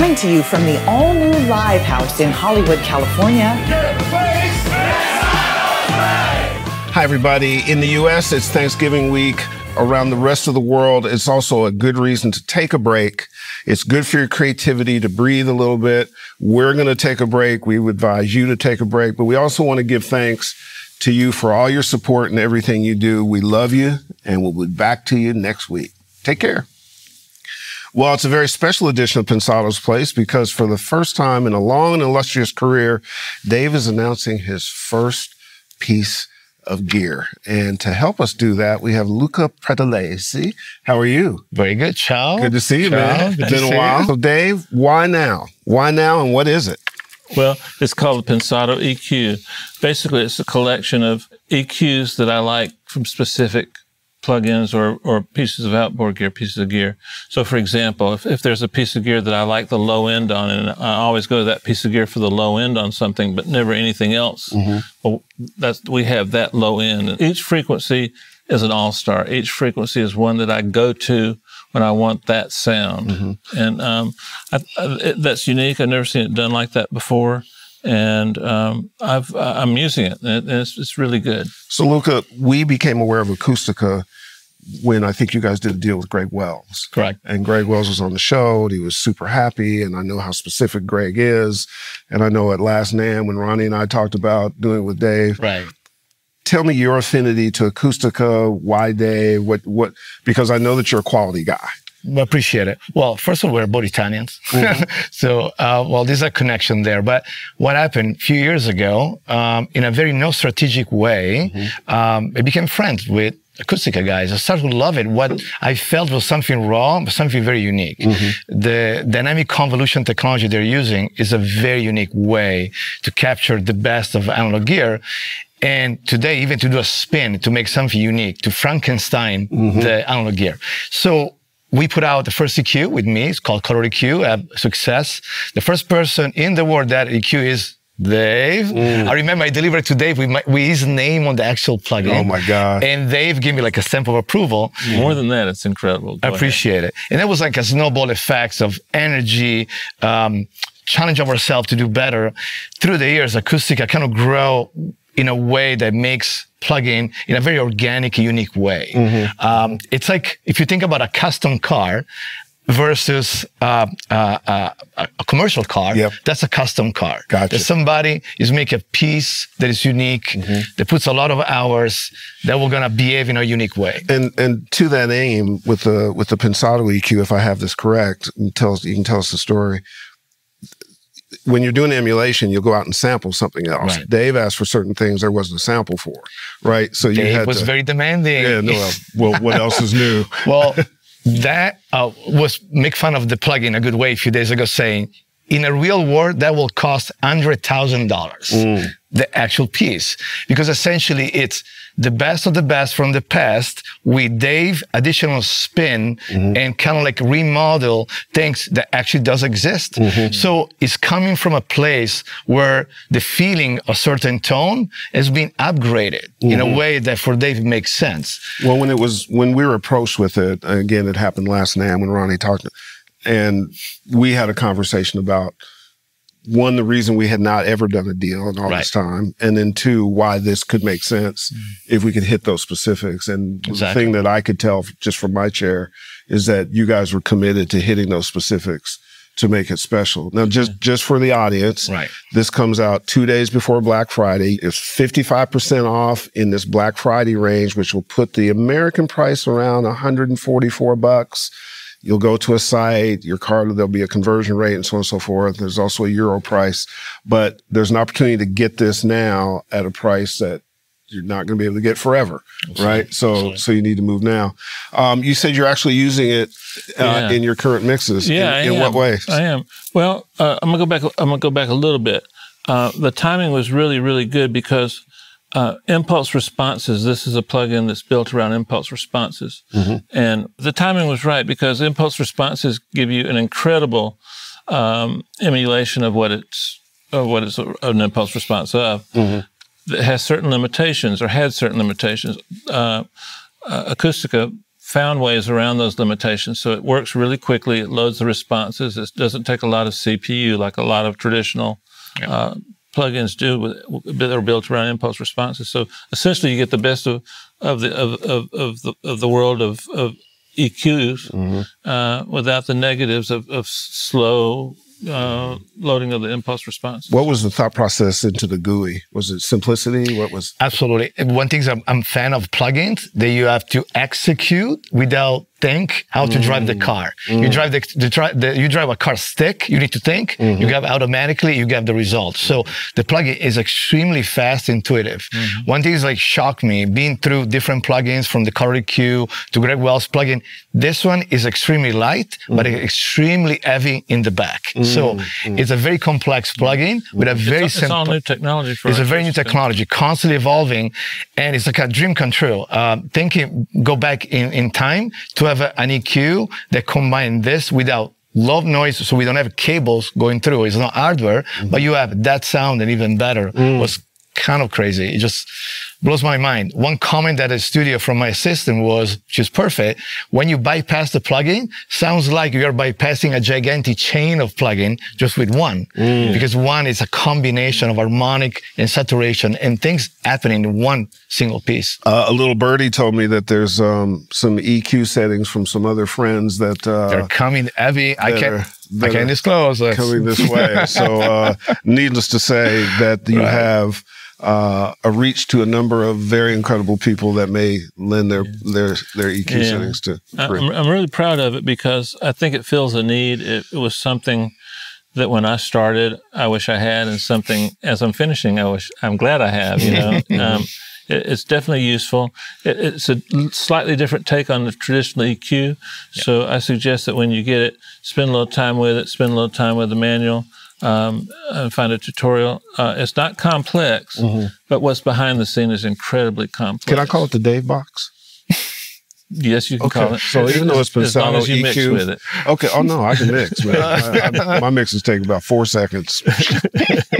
coming to you from the all-new Live House in Hollywood, California. Hi, everybody. In the U.S., it's Thanksgiving week. Around the rest of the world, it's also a good reason to take a break. It's good for your creativity to breathe a little bit. We're going to take a break. We would advise you to take a break, but we also want to give thanks to you for all your support and everything you do. We love you, and we'll be back to you next week. Take care. Well, it's a very special edition of Pensado's Place because for the first time in a long and illustrious career, Dave is announcing his first piece of gear. And to help us do that, we have Luca Pretolesi. How are you? Very good. Ciao. Good to see you, man. It's been a while. So Dave, why now? Why now and what is it? Well, it's called the Pensado EQ. Basically, it's a collection of EQs that I like from specific plugins or pieces of outboard gear, pieces of gear. So, for example, if there's a piece of gear that I like the low end on, and I always go to that piece of gear for the low end on something, but never anything else, well, we have that low end. And each frequency is an all-star. Each frequency is one that I go to when I want that sound. And that's unique. I've never seen it done like that before. And I'm using it, and it's really good. So, Luca, we became aware of Acustica when I think you guys did a deal with Greg Wells. Correct. And Greg Wells was on the show, and he was super happy, and I know how specific Greg is. And I know at Last NAMM, when Ronnie and I talked about doing it with Dave. Right. Tell me your affinity to Acustica, why Dave, what, because I know that you're a quality guy. I appreciate it. Well, first of all, we're both Italians. So, well, there's a connection there. But what happened a few years ago, in a very no strategic way, I became friends with Acustica guys. I started to love it. What I felt was something raw, but something very unique. The dynamic convolution technology they're using is a very unique way to capture the best of analog gear. And today, even to do a spin, to make something unique, to Frankenstein the analog gear. So, we put out the first EQ with me. It's called Color EQ. I have success. The first person in the world that EQ is Dave. I remember I delivered to Dave with his name on the actual plugin. Oh my God. And Dave gave me like a stamp of approval. More than that, it's incredible. I appreciate it. And that was like a snowball effect of energy, challenge of ourselves to do better. Through the years, Acustica kind of grow in a way that makes plugin in a very organic, unique way. It's like if you think about a custom car versus a commercial car, that's a custom car. Gotcha. That somebody is making a piece that is unique, that puts a lot of hours, that we're gonna behave in a unique way. And to that aim, with the Pensado EQ, if I have this correct, you can tell us the story. When you're doing emulation, you'll go out and sample something else. Right. Dave asked for certain things there wasn't a sample for, right? So you Dave was very demanding. Yeah, no, well, what else is new? Well, that was make fun of the plugin a good way a few days ago, saying, in a real world, that will cost $100,000, the actual piece. Because essentially, it's the best of the best from the past with Dave additional spin and kind of like remodel things that actually does exist. So it's coming from a place where the feeling of certain tone has been upgraded in a way that for Dave makes sense. Well, when we were approached with it, again, it happened last NAMM when Ronnie talked, and we had a conversation about, one, the reason we had not ever done a deal in all this time, and then two, why this could make sense if we could hit those specifics. And the thing that I could tell just from my chair is that you guys were committed to hitting those specifics to make it special. Now, just for the audience, this comes out 2 days before Black Friday. It's 55% off in this Black Friday range, which will put the American price around $144. You'll go to a site, your card, there'll be a conversion rate and so on and so forth. There's also a euro price, but there's an opportunity to get this now at a price that you're not going to be able to get forever, right? So you need to move now. You said you're actually using it in your current mixes. In what ways? I am. Well, I'm gonna go back a little bit. The timing was really, really good because impulse responses, this is a plugin that's built around impulse responses. And the timing was right because impulse responses give you an incredible emulation of what it's an impulse response of. That has certain limitations or had certain limitations. Acustica found ways around those limitations. So it works really quickly. It loads the responses. It doesn't take a lot of CPU like a lot of traditional plugins do that are built around impulse responses. So essentially, you get the best of the world of EQs without the negatives of slow loading of the impulse response. What was the thought process into the GUI? Was it simplicity? What was? Absolutely. One thing is I'm a fan of plugins that you have to execute without think how to drive the car. You drive you drive a car stick, you need to think, you have automatically, you get the result. So the plugin is extremely fast, intuitive. One thing is like shocked me, being through different plugins from the Pensado EQ to Greg Wells plugin. This one is extremely light, but extremely heavy in the back. So it's a very complex plugin with a very simple. It's all new technology for us. It's a very new technology, constantly evolving, and it's like a dream come true. Go back in time to have an EQ that combines this without low noise, so we don't have cables going through. It's not hardware, but you have that sound and even better. Was kind of crazy. It just blows my mind. One comment at the studio from my assistant was, which is perfect, when you bypass the plugin, sounds like you're bypassing a gigantic chain of plugin just with one. Because one is a combination of harmonic and saturation and things happening in one single piece. A little birdie told me that there's some EQ settings from some other friends that they're coming heavy. I can't disclose. Coming this way. So needless to say that you have a reach to a number of very incredible people that may lend their EQ settings to. I'm really proud of it because I think it fills a need. It was something that when I started, I wish I had, and something as I'm finishing, I'm glad I have. You know, it's definitely useful. It's a slightly different take on the traditional EQ. So I suggest that when you get it, spend a little time with it, spend a little time with the manual. And find a tutorial. It's not complex, but what's behind the scene is incredibly complex. Can I call it the Dave box? Yes, you can call it. So even though it's Pensado as long as you EQ, mix with it. Okay. Oh no, I can mix, man. My mixes take about 4 seconds.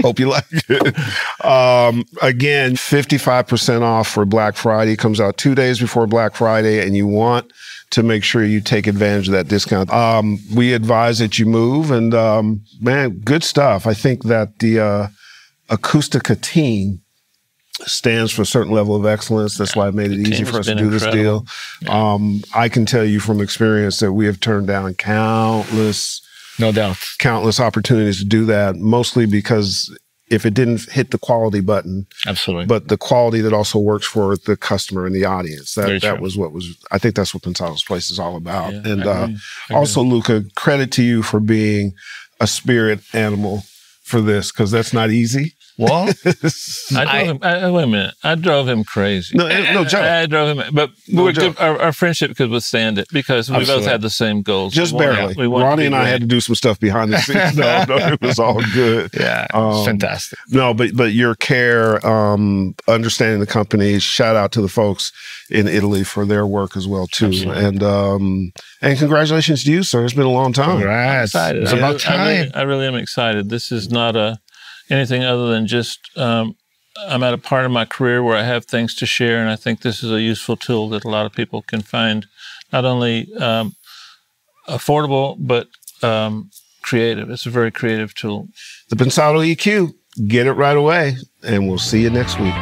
Hope you like it. Again, 55% off for Black Friday. Comes out 2 days before Black Friday, and you want to make sure you take advantage of that discount. We advise that you move, and man, good stuff. I think that the Acustica team stands for a certain level of excellence. That's why it made it easy for us to do this deal. I can tell you from experience that we have turned down countless opportunities to do that, mostly because if it didn't hit the quality button, absolutely, but the quality that also works for the customer and the audience. That was what was. I think that's what Pensado's Place is all about. Yeah, and also, Luca, credit to you for being a spirit animal for this, because that's not easy. Well, wait a minute. I drove him crazy. No joke. I drove him, but our friendship could withstand it because we both had the same goals. Just barely. Ronnie and I had to do some stuff behind the scenes. No, it was all good. Yeah, fantastic. No, but your care, understanding the company. Shout out to the folks in Italy for their work as well too. Absolutely. And congratulations to you, sir. It's been a long time. Congrats. It's about time. I really am excited. This is not anything other than just I'm at a part of my career where I have things to share, and I think this is a useful tool that a lot of people can find not only affordable but creative. It's a very creative tool. The Pensado EQ. Get it right away, and we'll see you next week.